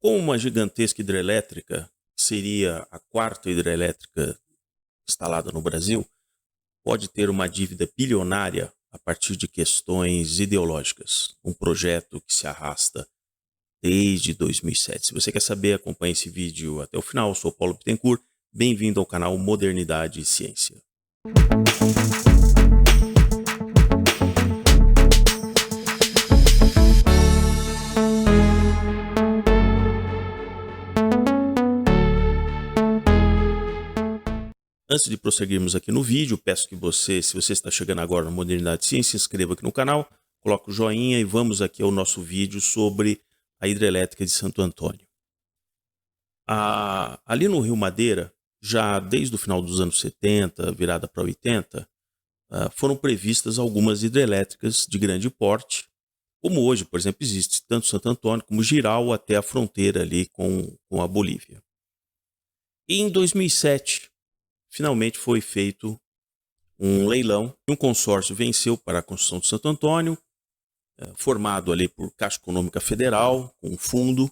Com uma gigantesca hidrelétrica, que seria a quarta hidrelétrica instalada no Brasil, pode ter uma dívida bilionária a partir de questões ideológicas. Um projeto que se arrasta desde 2007. Se você quer saber, acompanhe esse vídeo até o final. Eu sou Paulo Bittencourt. Bem-vindo ao canal Modernidade e Ciência. Antes de prosseguirmos aqui no vídeo, peço que você, se você está chegando agora no Modernidade e Ciência, se inscreva aqui no canal, coloque o joinha e vamos aqui ao nosso vídeo sobre a hidrelétrica de Santo Antônio. Ali no Rio Madeira, já desde o final dos anos 70, virada para 80, foram previstas algumas hidrelétricas de grande porte, como hoje, por exemplo, existe tanto Santo Antônio como Jirau até a fronteira ali com a Bolívia. E em 2007, finalmente foi feito um leilão, e um consórcio venceu para a construção de Santo Antônio, formado ali por Caixa Econômica Federal, com um fundo,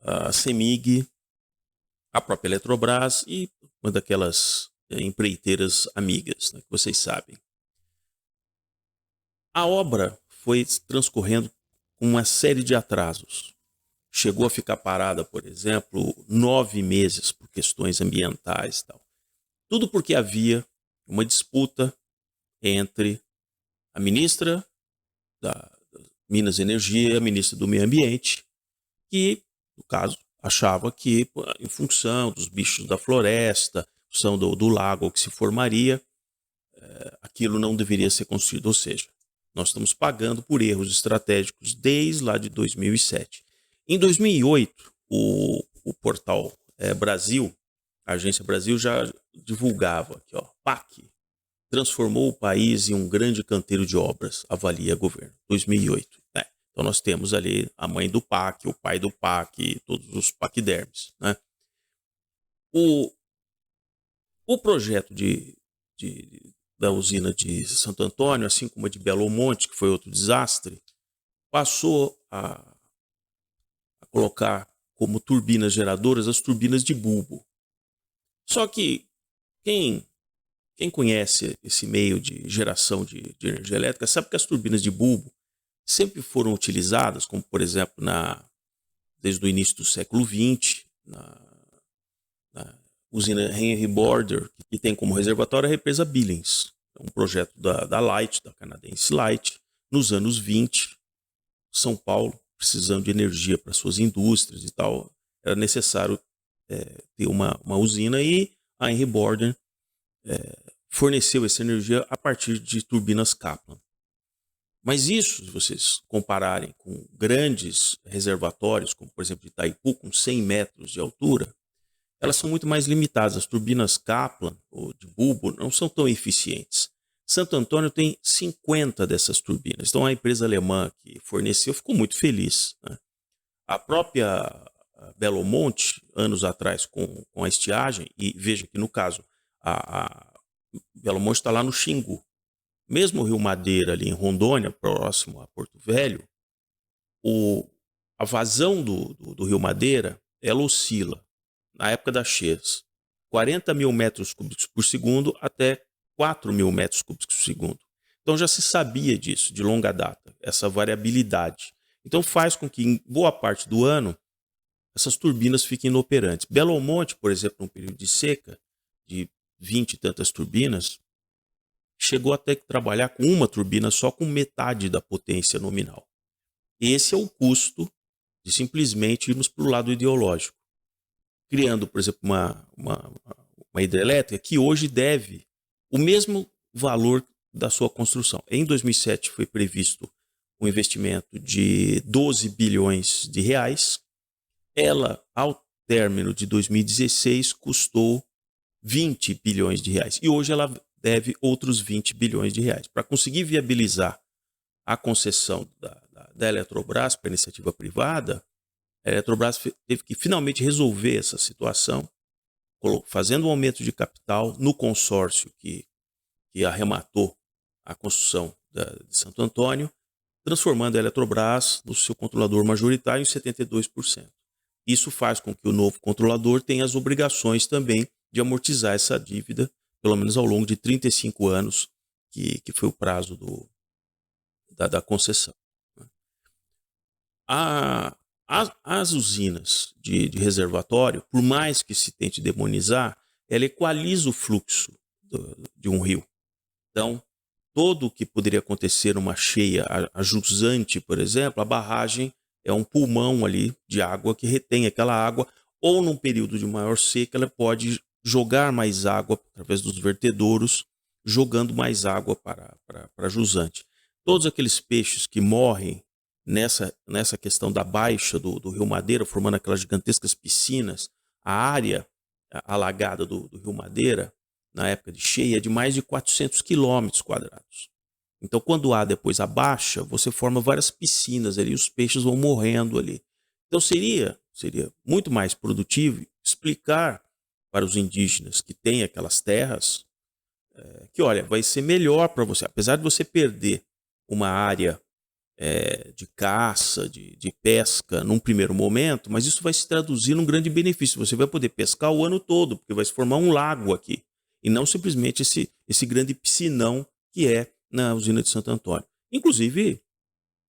a CEMIG, a própria Eletrobras e uma daquelas empreiteiras amigas, né, que vocês sabem. A obra foi transcorrendo com uma série de atrasos. Chegou a ficar parada, por exemplo, 9 meses por questões ambientais e tal. Tudo porque havia uma disputa entre a ministra da Minas e Energia e a ministra do Meio Ambiente, que, no caso, achava que, em função dos bichos da floresta, em função do lago que se formaria, aquilo não deveria ser construído. Ou seja, nós estamos pagando por erros estratégicos desde lá de 2007. Em 2008, o portal Brasil, a Agência Brasil, já divulgava aqui, ó, PAC transformou o país em um grande canteiro de obras, avalia governo, 2008. Né? Então nós temos ali a mãe do PAC, o pai do PAC, todos os paquidermes. Né? O projeto da usina de Santo Antônio, assim como a de Belo Monte, que foi outro desastre, passou a colocar como turbinas geradoras as turbinas de bulbo. Só que quem conhece esse meio de geração de energia elétrica sabe que as turbinas de bulbo sempre foram utilizadas, como por exemplo desde o início do século XX, na usina Henry Border, que tem como reservatório a represa Billings, um projeto da Light, da canadense Light, nos anos 20, São Paulo, precisando de energia para suas indústrias e tal, era necessário ter uma usina, e a Henry Border forneceu essa energia a partir de turbinas Kaplan. Mas isso, se vocês compararem com grandes reservatórios, como por exemplo de Itaipu, com 100 metros de altura, elas são muito mais limitadas. As turbinas Kaplan ou de bulbo não são tão eficientes. Santo Antônio tem 50 dessas turbinas. Então a empresa alemã que forneceu ficou muito feliz. Né? A própria Belo Monte, anos atrás, com a estiagem, e veja que no caso a Belo Monte está lá no Xingu. Mesmo o Rio Madeira, ali em Rondônia, próximo a Porto Velho, a vazão do Rio Madeira, ela oscila, na época das cheias, 40 mil metros cúbicos por segundo até 4 mil metros cúbicos por segundo. Então já se sabia disso, de longa data, essa variabilidade. Então faz com que, em boa parte do ano, essas turbinas fiquem inoperantes. Belo Monte, por exemplo, num período de seca, de 20 e tantas turbinas, chegou até que trabalhar com uma turbina só, com metade da potência nominal. Esse é o custo de simplesmente irmos para o lado ideológico, criando, por exemplo, uma hidrelétrica que hoje deve o mesmo valor da sua construção. Em 2007 foi previsto um investimento de 12 bilhões de reais. Ela, ao término de 2016, custou 20 bilhões de reais. E hoje ela deve outros 20 bilhões de reais. Para conseguir viabilizar a concessão da Eletrobras para a iniciativa privada, a Eletrobras teve que finalmente resolver essa situação, fazendo um aumento de capital no consórcio que arrematou a construção de Santo Antônio, transformando a Eletrobras no seu controlador majoritário em 72%. Isso faz com que o novo controlador tenha as obrigações também de amortizar essa dívida, pelo menos ao longo de 35 anos, que foi o prazo da concessão. As usinas de reservatório, por mais que se tente demonizar, ela equaliza o fluxo de um rio. Então, todo o que poderia acontecer numa cheia a jusante, por exemplo, a barragem é um pulmão ali de água que retém aquela água, ou num período de maior seca, ela pode jogar mais água através dos vertedouros, jogando mais água para jusante. Todos aqueles peixes que morrem nessa questão da baixa do Rio Madeira, formando aquelas gigantescas piscinas, a área alagada do Rio Madeira, na época de cheia, é de mais de 400 quilômetros quadrados. Então, quando há depois a baixa, você forma várias piscinas ali, os peixes vão morrendo ali. Então, seria muito mais produtivo explicar para os indígenas que têm aquelas terras que, olha, vai ser melhor para você, apesar de você perder uma área de caça, de pesca num primeiro momento, mas isso vai se traduzir num grande benefício. Você vai poder pescar o ano todo, porque vai se formar um lago aqui, e não simplesmente esse grande piscinão que é na usina de Santo Antônio. Inclusive,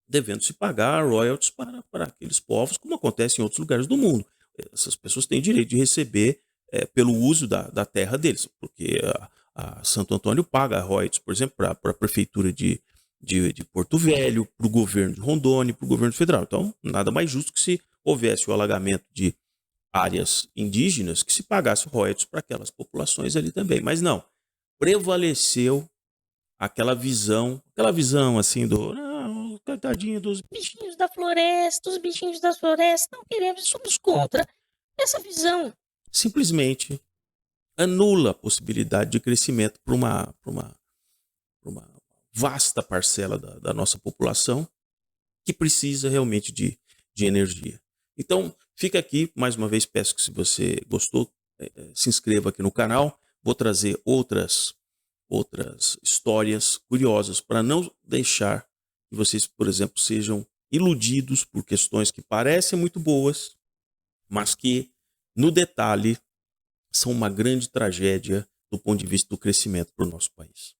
devendo se pagar royalties para aqueles povos, como acontece em outros lugares do mundo. Essas pessoas têm direito de receber pelo uso da terra deles, porque a Santo Antônio paga royalties, por exemplo, para a prefeitura de Porto Velho, para o governo de Rondônia, para o governo federal. Então, nada mais justo que se houvesse o alagamento de áreas indígenas, que se pagasse royalties para aquelas populações ali também. Mas não, prevaleceu aquela visão assim não, coitadinho dos bichinhos da floresta, os bichinhos da floresta, não queremos, somos contra. Essa visão simplesmente anula a possibilidade de crescimento para uma vasta parcela da nossa população que precisa realmente de energia. Então, fica aqui, mais uma vez, peço que se você gostou, se inscreva aqui no canal. Vou trazer outras histórias curiosas para não deixar que vocês, por exemplo, sejam iludidos por questões que parecem muito boas, mas que, no detalhe, são uma grande tragédia do ponto de vista do crescimento para o nosso país.